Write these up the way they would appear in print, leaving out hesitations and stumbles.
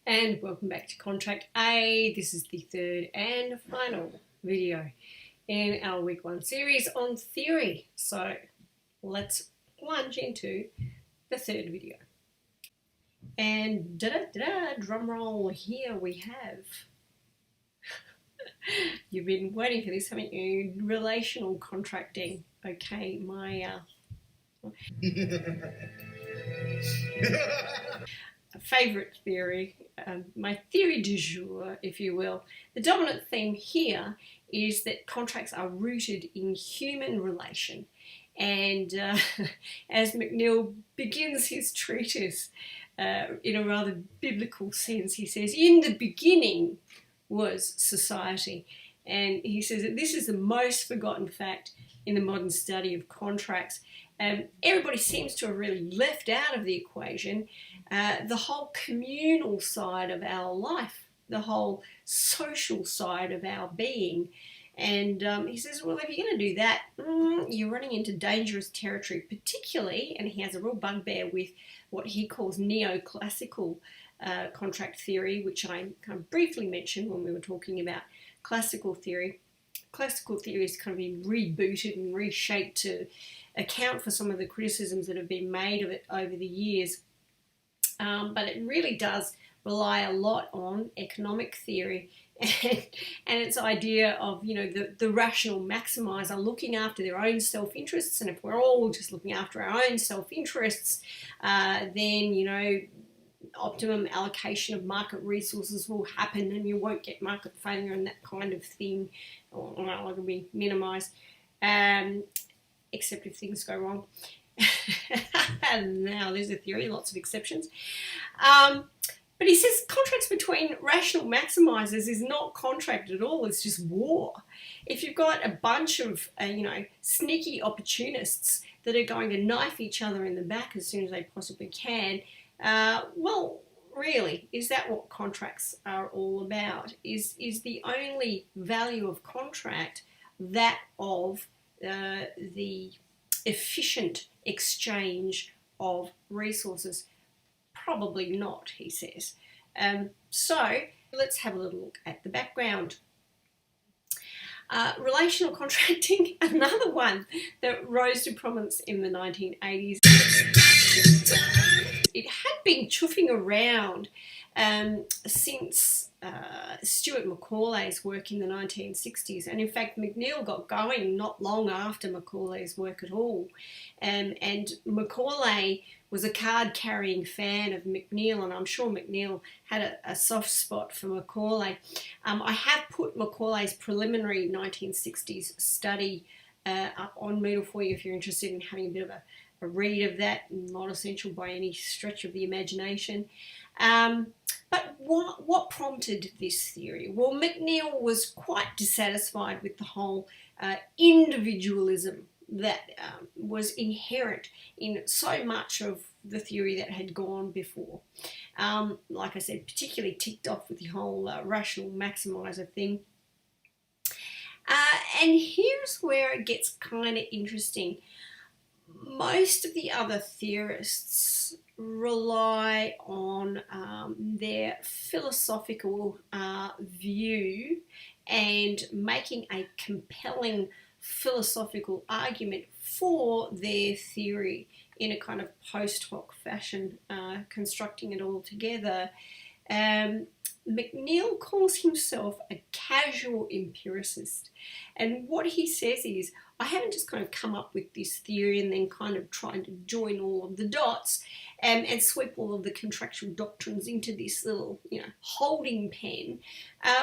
And welcome back to Contract A. This is the third and final video in our week 1 series on theory. So let's plunge into the third video. And drum roll, here we have, you've been waiting for this, haven't you? Relational contracting. Okay, my favourite theory, my theory du jour, if you will. The dominant theme here is that contracts are rooted in human relation. And as McNeill begins his treatise in a rather biblical sense, he says, in the beginning was society. And he says that this is the most forgotten fact in the modern study of contracts. Everybody seems to have really left out of the equation the whole communal side of our life, the whole social side of our being. And he says, well, if you're going to do that, you're running into dangerous territory, particularly, and he has a real bugbear with what he calls neoclassical contract theory, which I kind of briefly mentioned when we were talking about classical theory. Classical theory has kind of been rebooted and reshaped to account for some of the criticisms that have been made of it over the years. But it really does rely a lot on economic theory and its idea of, you know, the rational maximizer looking after their own self-interests. And if we're all just looking after our own self-interests, then, you know, optimum allocation of market resources will happen and you won't get market failure and that kind of thing, or it'll be minimised, except if things go wrong. And now there's a theory, lots of exceptions. But he says contracts between rational maximisers is not contract at all, it's just war. If you've got a bunch of, sneaky opportunists that are going to knife each other in the back as soon as they possibly can, well, really, is that what contracts are all about? Is the only value of contract that of the efficient exchange of resources? Probably not, he says. So let's have a little look at the background. Relational contracting, another one that rose to prominence in the 1980s. It had been chuffing around since Stuart Macaulay's work in the 1960s, and in fact McNeill got going not long after Macaulay's work at all, and Macaulay was a card-carrying fan of McNeill, and I'm sure McNeill had a soft spot for Macaulay. I have put Macaulay's preliminary 1960s study up on Moodle for you if you're interested in having a bit of a read of that, not essential by any stretch of the imagination. But what prompted this theory? Well, McNeill was quite dissatisfied with the whole individualism that was inherent in so much of the theory that had gone before. Like I said, particularly ticked off with the whole rational maximizer thing. And here's where it gets kind of interesting. Most of the other theorists rely on their philosophical view and making a compelling philosophical argument for their theory in a kind of post hoc fashion, constructing it all together. McNeill calls himself a casual empiricist, and what he says is, I haven't just kind of come up with this theory and then kind of tried to join all of the dots and sweep all of the contractual doctrines into this little, holding pen.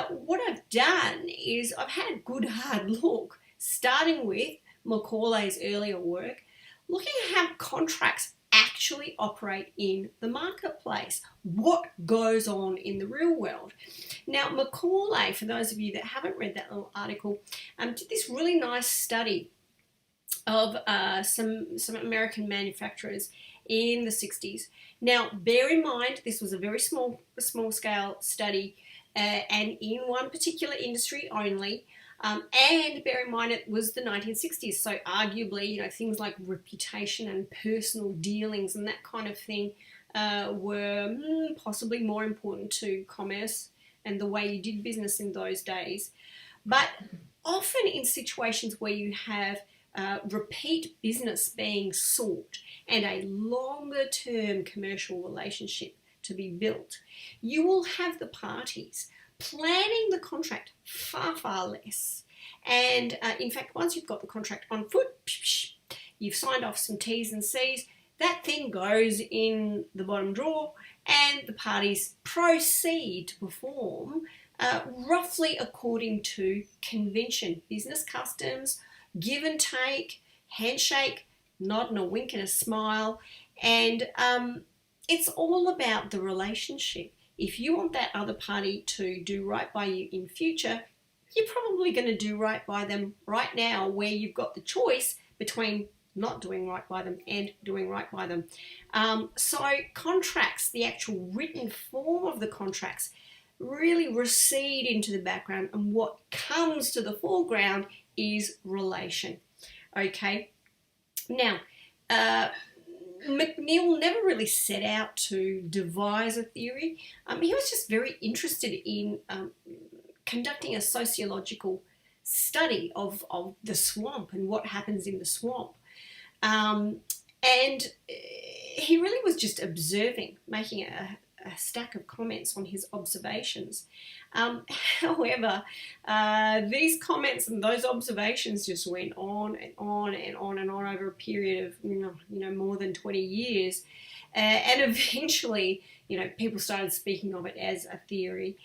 What I've done is I've had a good hard look, starting with Macaulay's earlier work, looking at how contracts actually operate in the marketplace. What goes on in the real world? Now, Macaulay, for those of you that haven't read that little article, did this really nice study of some American manufacturers in the 60s. Now, bear in mind, this was a very small scale study and in one particular industry only. And bear in mind, it was the 1960s, so arguably, things like reputation and personal dealings and that kind of thing were possibly more important to commerce and the way you did business in those days. But often in situations where you have repeat business being sought and a longer term commercial relationship to be built, you will have the parties planning the contract far, far less. And in fact, once you've got the contract on foot, you've signed off some T's and C's, that thing goes in the bottom drawer and the parties proceed to perform roughly according to convention, business customs, give and take, handshake, nod and a wink and a smile. And it's all about the relationship. If you want that other party to do right by you in future, you're probably going to do right by them right now, where you've got the choice between not doing right by them and doing right by them. So contracts, the actual written form of the contracts, really recede into the background, and what comes to the foreground is relation. Okay, now McNeill never really set out to devise a theory. He was just very interested in conducting a sociological study of the swamp and what happens in the swamp. And he really was just observing, making a stack of comments on his observations. However, these comments and those observations just went on and on and on and on over a period of more than 20 years, and eventually people started speaking of it as a theory.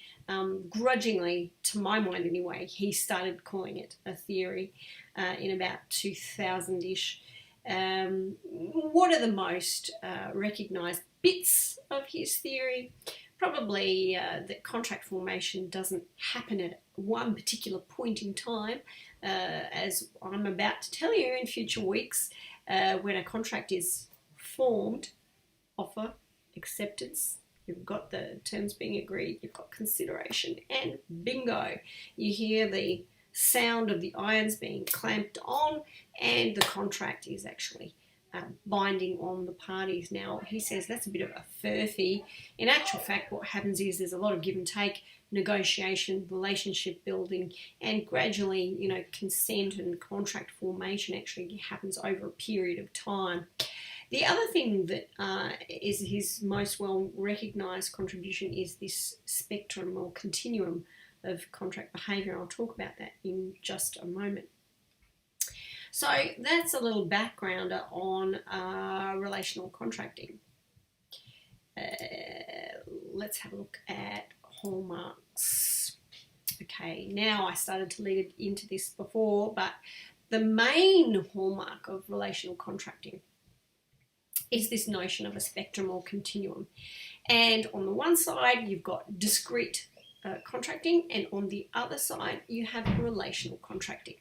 Grudgingly, to my mind anyway, he started calling it a theory in about 2000-ish. What are the most recognised bits of his theory? Probably that contract formation doesn't happen at one particular point in time, as I'm about to tell you in future weeks. When a contract is formed, offer, acceptance, you've got the terms being agreed, you've got consideration, and bingo, you hear the sound of the irons being clamped on, and the contract is actually binding on the parties. Now, he says that's a bit of a furphy. In actual fact, what happens is there's a lot of give and take, negotiation, relationship building, and gradually, consent and contract formation actually happens over a period of time. The other thing that is his most well recognised contribution is this spectrum or continuum of contract behaviour. I'll talk about that in just a moment. So that's a little backgrounder on relational contracting. Let's have a look at hallmarks. Okay, now I started to lead into this before, but the main hallmark of relational contracting is this notion of a spectrum or continuum. And on the one side, you've got discrete contracting, and on the other side, you have relational contracting.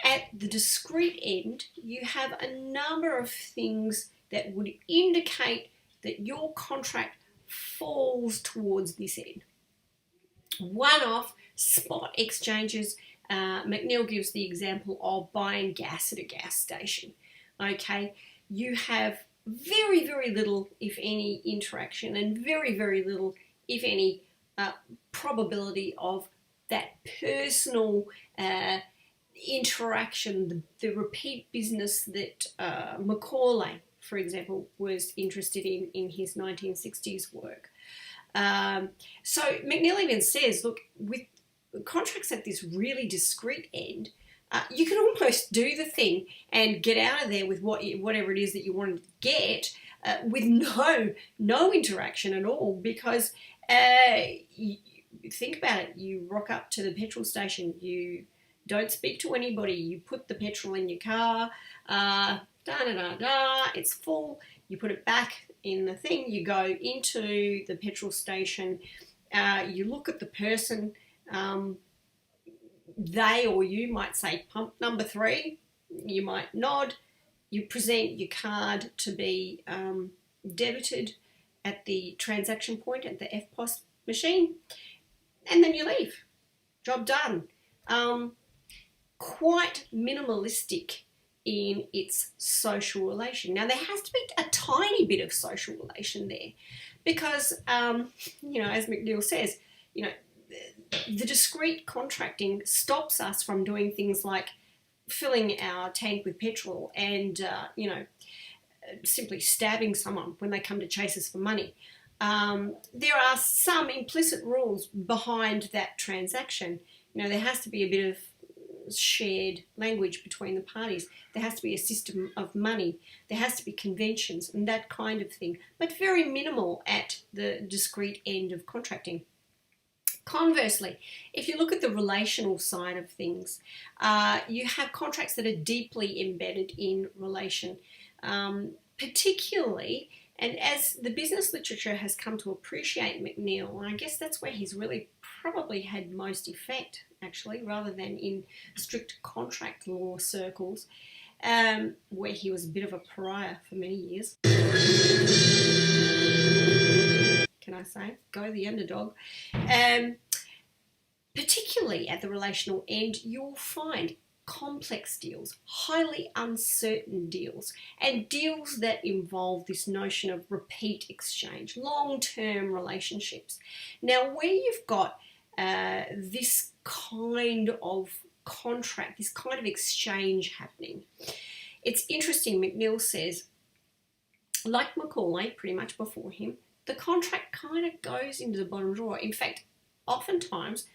At the discrete end, you have a number of things that would indicate that your contract falls towards this end. One-off spot exchanges. McNeill gives the example of buying gas at a gas station. Okay, you have very, very little, if any, interaction, and very, very little, if any, probability of that personal interaction, the repeat business that Macaulay, for example, was interested in his 1960s work. So McNeill even says, look, with contracts at this really discrete end, you can almost do the thing and get out of there with whatever it is that you want to get with no interaction at all, because think about it. You rock up to the petrol station, you don't speak to anybody, you put the petrol in your car, it's full, you put it back in the thing, you go into the petrol station, you look at the person, they or you might say pump number 3, you might nod, you present your card to be debited at the transaction point at the FPOS machine, and then you leave. Job done. Quite minimalistic in its social relation. Now, there has to be a tiny bit of social relation there because, you know, as McNeil says, you know, the discrete contracting stops us from doing things like filling our tank with petrol and, you know, simply stabbing someone when they come to chase us for money. There are some implicit rules behind that transaction. You know, there has to be a bit of shared language between the parties. There has to be a system of money. There has to be conventions and that kind of thing, but very minimal at the discrete end of contracting. Conversely, if you look at the relational side of things, you have contracts that are deeply embedded in relation, particularly, and as the business literature has come to appreciate McNeil, and I guess that's where he's really probably had most effect, actually, rather than in strict contract law circles, where he was a bit of a pariah for many years. Can I say? Go the underdog. Particularly at the relational end, you'll find complex deals, highly uncertain deals, and deals that involve this notion of repeat exchange, long-term relationships. Now, where you've got this kind of contract, this kind of exchange happening, it's interesting. McNeil says, like Macaulay, pretty much before him, the contract kind of goes into the bottom drawer. In fact, oftentimes,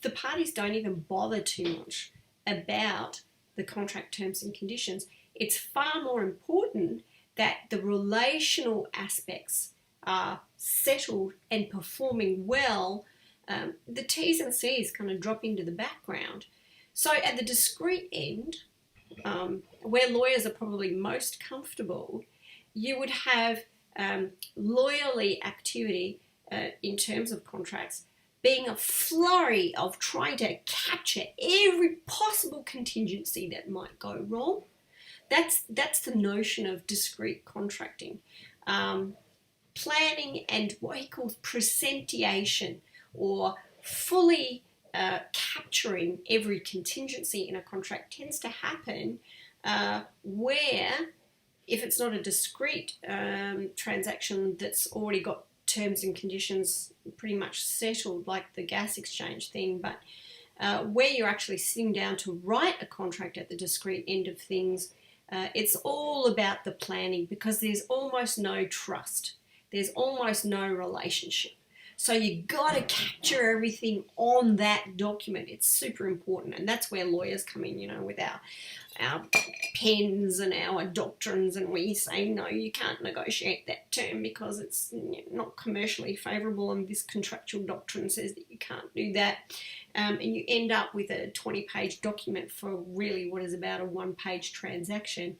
the parties don't even bother too much about the contract terms and conditions. It's far more important that the relational aspects are settled and performing well. The T's and C's kind of drop into the background. So at the discrete end, where lawyers are probably most comfortable, you would have lawyerly activity in terms of contracts being a flurry of trying to capture every possible contingency that might go wrong. That's the notion of discrete contracting. Planning and what he calls presentiation, or fully capturing every contingency in a contract, tends to happen where, if it's not a discrete transaction that's already got terms and conditions pretty much settled, like the gas exchange thing, but where you're actually sitting down to write a contract at the discrete end of things, it's all about the planning, because there's almost no trust. There's almost no relationship. So you got to capture everything on that document. It's super important, and that's where lawyers come in, you know, with our pens and our doctrines, and we say, no, you can't negotiate that term because it's not commercially favourable, and this contractual doctrine says that you can't do that. And you end up with a 20-page document for really what is about a one-page transaction.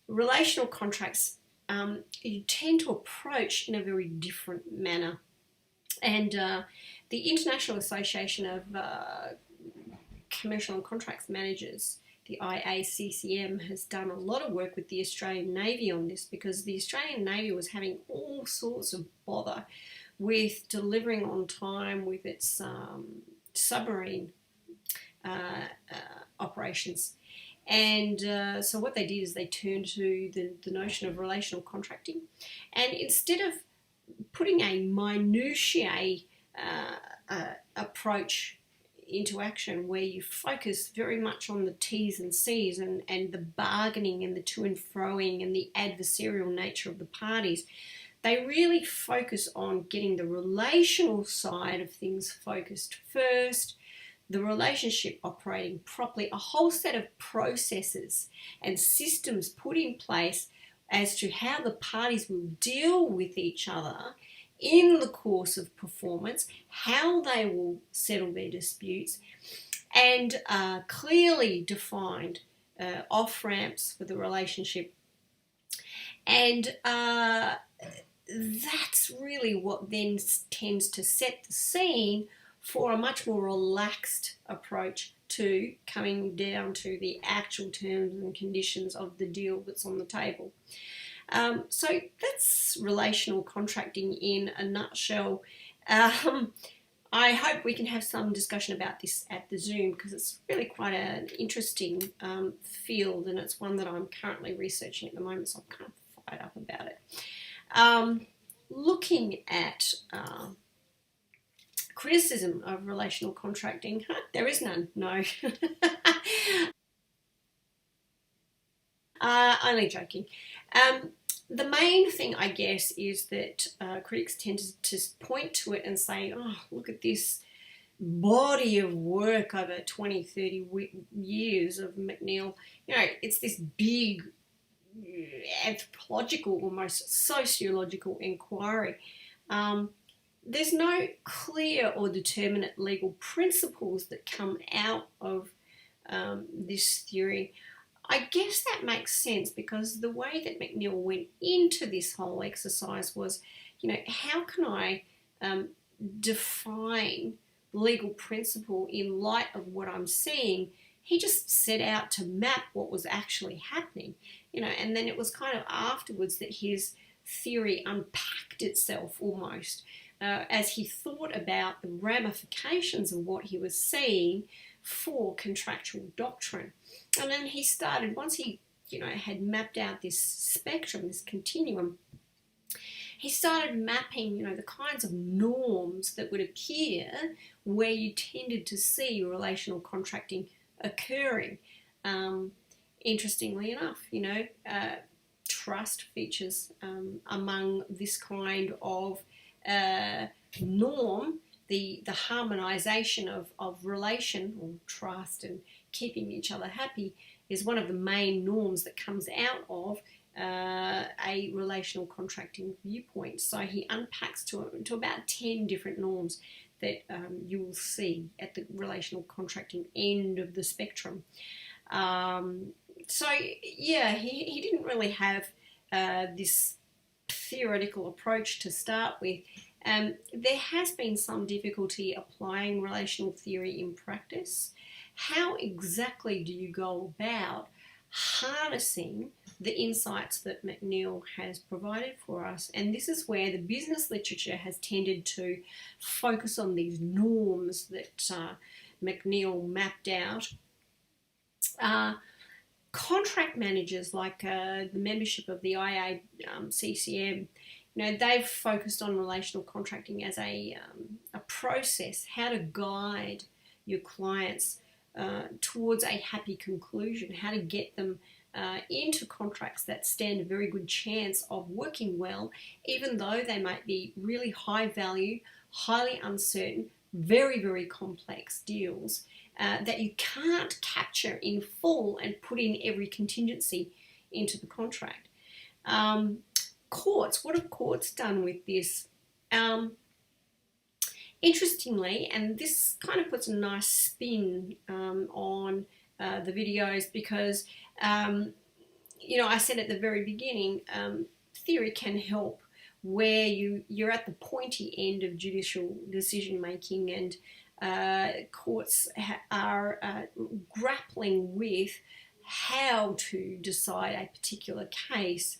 Relational contracts you tend to approach in a very different manner. And the International Association of Commercial and Contracts Managers, the IACCM, has done a lot of work with the Australian Navy on this, because the Australian Navy was having all sorts of bother with delivering on time with its submarine operations. And so what they did is they turned to the notion of relational contracting, and instead of putting a minutiae approach into action where you focus very much on the T's and C's and the bargaining and the to and froing and the adversarial nature of the parties, they really focus on getting the relational side of things focused first, the relationship operating properly, a whole set of processes and systems put in place as to how the parties will deal with each other in the course of performance, how they will settle their disputes, and clearly defined off-ramps for the relationship. And that's really what then tends to set the scene for a much more relaxed approach to coming down to the actual terms and conditions of the deal that's on the table. So that's relational contracting in a nutshell. I hope we can have some discussion about this at the Zoom, because it's really quite an interesting field, and it's one that I'm currently researching at the moment, so I'm kind of fired up about it. Looking at criticism of relational contracting, there is none, no. Only joking. The main thing, I guess, is that critics tend to point to it and say, oh, look at this body of work over 20, 30 years of McNeil. You know, it's this big anthropological, almost sociological inquiry. There's no clear or determinate legal principles that come out of this theory. I guess that makes sense, because the way that McNeil went into this whole exercise was, you know, how can I define legal principle in light of what I'm seeing? He just set out to map what was actually happening, you know, and then it was kind of afterwards that his theory unpacked itself almost as he thought about the ramifications of what he was seeing for contractual doctrine. And then he started, once he, you know, had mapped out this spectrum, this continuum, he started mapping, you know, the kinds of norms that would appear where you tended to see relational contracting occurring. Interestingly enough, you know, trust features among this kind of norm. The harmonization of relation or trust and keeping each other happy is one of the main norms that comes out of a relational contracting viewpoint. So he unpacks to about 10 different norms that you will see at the relational contracting end of the spectrum. So yeah, he didn't really have this theoretical approach to start with. There has been some difficulty applying relational theory in practice. How exactly do you go about harnessing the insights that McNeil has provided for us? And this is where the business literature has tended to focus on these norms that McNeil mapped out. Contract managers, like the membership of the IACCM, you know, they've focused on relational contracting as a process, how to guide your clients towards a happy conclusion, how to get them into contracts that stand a very good chance of working well, even though they might be really high value, highly uncertain, very, very complex deals that you can't capture in full and put in every contingency into the contract. Courts, what have courts done with this? Interestingly, and this kind of puts a nice spin on the videos, because, you know, I said at the very beginning, theory can help where you're at the pointy end of judicial decision making, and courts are grappling with how to decide a particular case.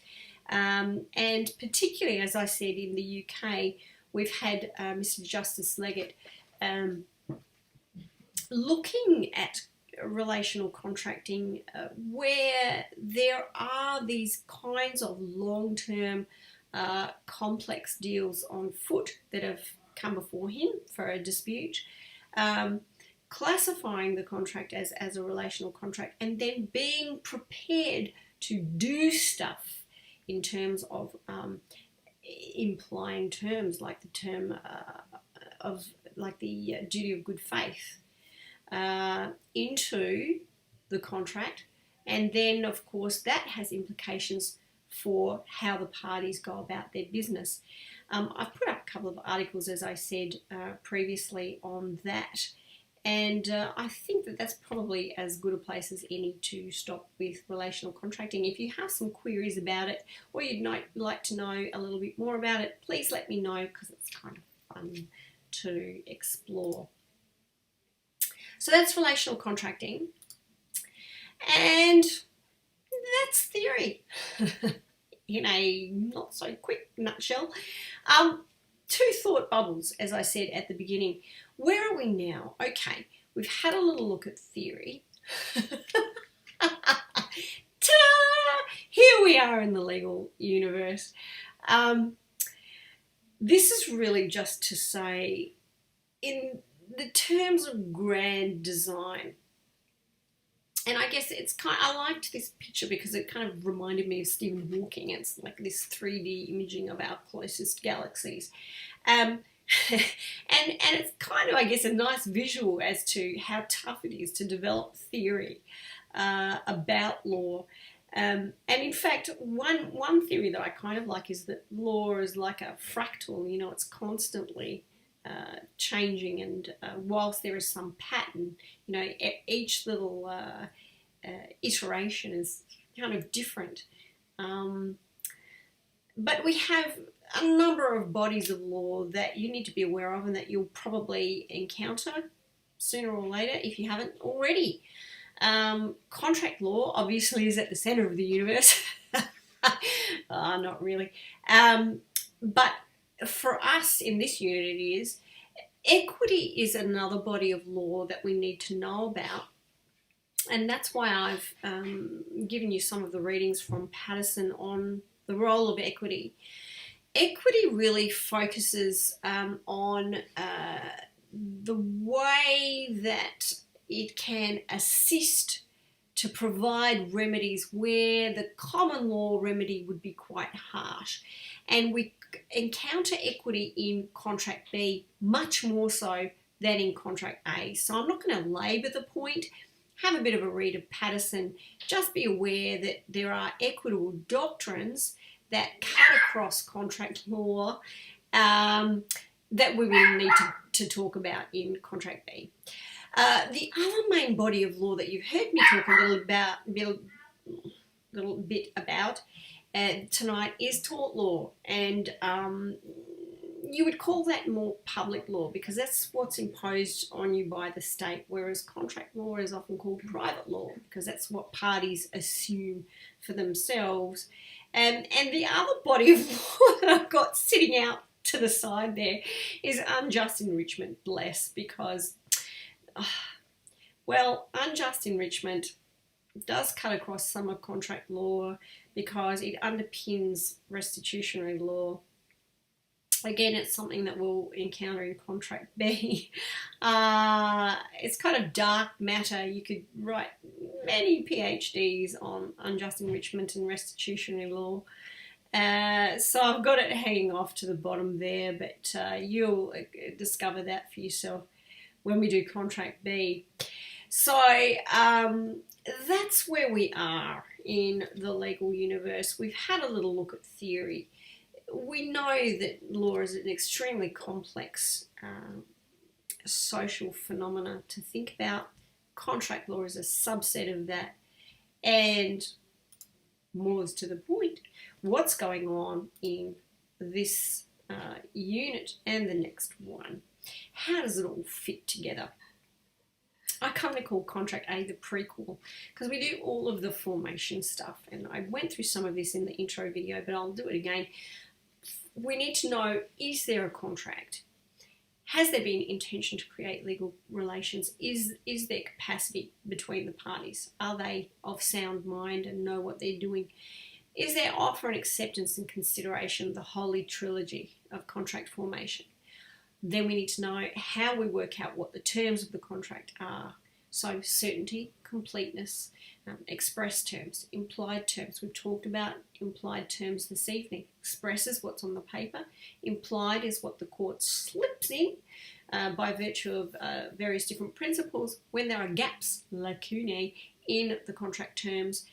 And particularly, as I said, in the UK, we've had Mr. Justice Leggett looking at relational contracting where there are these kinds of long-term complex deals on foot that have come before him for a dispute, classifying the contract as a relational contract, and then being prepared to do stuff in terms of implying terms like the term of, like the duty of good faith into the contract, and then of course that has implications for how the parties go about their business. I've put up a couple of articles, as I said previously, on that, and I think that that's probably as good a place as any to stop with relational contracting. If you have some queries about it, or you'd like to know a little bit more about it, please let me know, because it's kind of fun to explore. So that's relational contracting, and that's theory in a not so quick nutshell. two thought bubbles, as I said at the beginning. Where are we now? Okay, we've had a little look at theory. Ta-da! Here we are in the legal universe. This is really just to say, in the terms of grand design, and I guess I liked this picture because it kind of reminded me of Stephen Hawking. It's like this 3D imaging of our closest galaxies. And it's kind of, I guess, a nice visual as to how tough it is to develop theory about law. And in fact, one theory that I kind of like is that law is like a fractal. You know, it's constantly changing, and whilst there is some pattern, you know, each little iteration is kind of different. But we have a number of bodies of law that you need to be aware of and that you'll probably encounter sooner or later if you haven't already. Contract law obviously is at the center of the universe. Not really. But for us in this unit it is. Equity is another body of law that we need to know about. And that's why I've given you some of the readings from Patterson on the role of equity. Equity really focuses on the way that it can assist to provide remedies where the common law remedy would be quite harsh. And we encounter equity in Contract B much more so than in Contract A. So I'm not going to labour the point. Have a bit of a read of Patterson. Just be aware that there are equitable doctrines that cut across contract law that we will need to talk about in Contract B. The other main body of law that you've heard me talk a little bit about tonight is tort law, and you would call that more public law because that's what's imposed on you by the state, whereas contract law is often called private law because that's what parties assume for themselves. And the other body of law that I've got sitting out to the side there is unjust enrichment, bless, because, well, unjust enrichment does cut across some of contract law because it underpins restitutionary law. Again, it's something that we'll encounter in Contract B. It's kind of dark matter. You could write many PhDs on unjust enrichment and restitutionary law. So I've got it hanging off to the bottom there, but you'll discover that for yourself when we do Contract B. So that's where we are in the legal universe. We've had a little look at theory. We know that law is an extremely complex social phenomena to think about. Contract law is a subset of that. And more to the point, what's going on in this unit and the next one? How does it all fit together? I kind of call Contract A the prequel because we do all of the formation stuff, and I went through some of this in the intro video, but I'll do it again. We need to know, is there a contract? Has there been intention to create legal relations? Is there capacity between the parties? Are they of sound mind and know what they're doing? Is there offer and acceptance and consideration of the holy trilogy of contract formation? Then we need to know how we work out what the terms of the contract are. So certainty, completeness, express terms, implied terms. We've talked about implied terms this evening. Express is what's on the paper. Implied is what the court slips in by virtue of various different principles when there are gaps, lacunae, in the contract terms.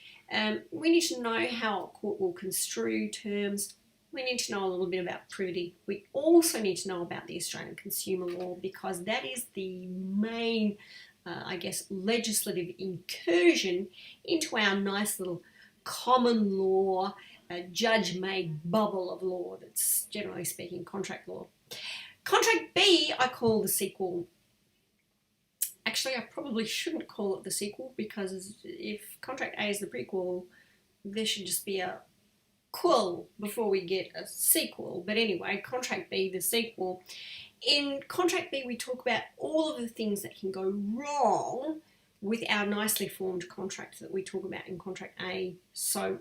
We need to know how a court will construe terms. We need to know a little bit about privity. We also need to know about the Australian consumer law because that is the main legislative incursion into our nice little common law, judge-made bubble of law that's, generally speaking, contract law. Contract B, I call the sequel. Actually, I probably shouldn't call it the sequel because if Contract A is the prequel, there should just be a prequel before we get a sequel. But anyway, contract B, the sequel. In contract B, we talk about all of the things that can go wrong with our nicely formed contract that we talk about in contract A. So,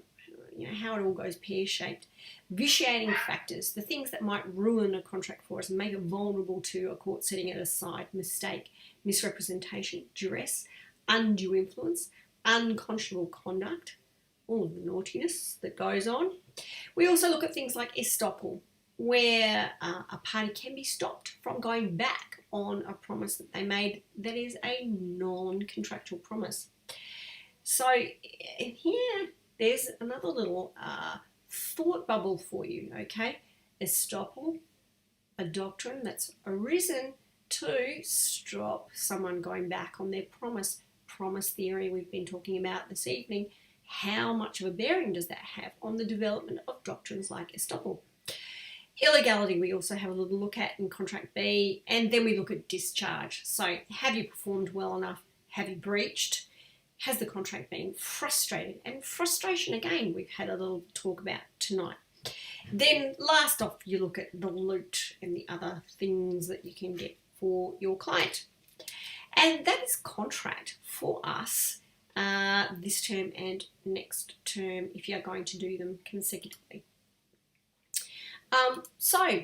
how it all goes pear-shaped. Vitiating factors, the things that might ruin a contract for us and make it vulnerable to a court setting it aside: mistake, misrepresentation, duress, undue influence, unconscionable conduct, all of the naughtiness that goes on. We also look at things like estoppel, where a party can be stopped from going back on a promise that they made that is a non-contractual promise. So here, there's another little thought bubble for you, okay? Estoppel, a doctrine that's arisen to stop someone going back on their promise. Promise theory we've been talking about this evening. How much of a bearing does that have on the development of doctrines like estoppel? Illegality we also have a little look at in contract B, and then we look at discharge. So have you performed well enough? Have you breached? Has the contract been frustrated? And frustration, again, we've had a little talk about tonight. Then last off, you look at the loot and the other things that you can get for your client. And that is contract for us this term and next term if you're going to do them consecutively. So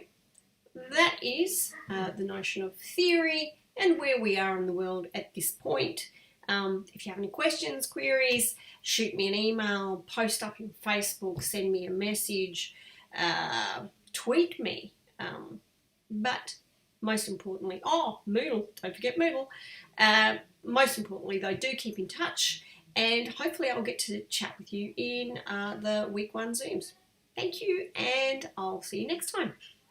that is the notion of theory and where we are in the world at this point. If you have any questions, queries, shoot me an email, post up in Facebook, send me a message, tweet me. But most importantly, Moodle, don't forget Moodle. Most importantly though, do keep in touch, and hopefully I'll get to chat with you in the week 1 Zooms. Thank you, and I'll see you next time.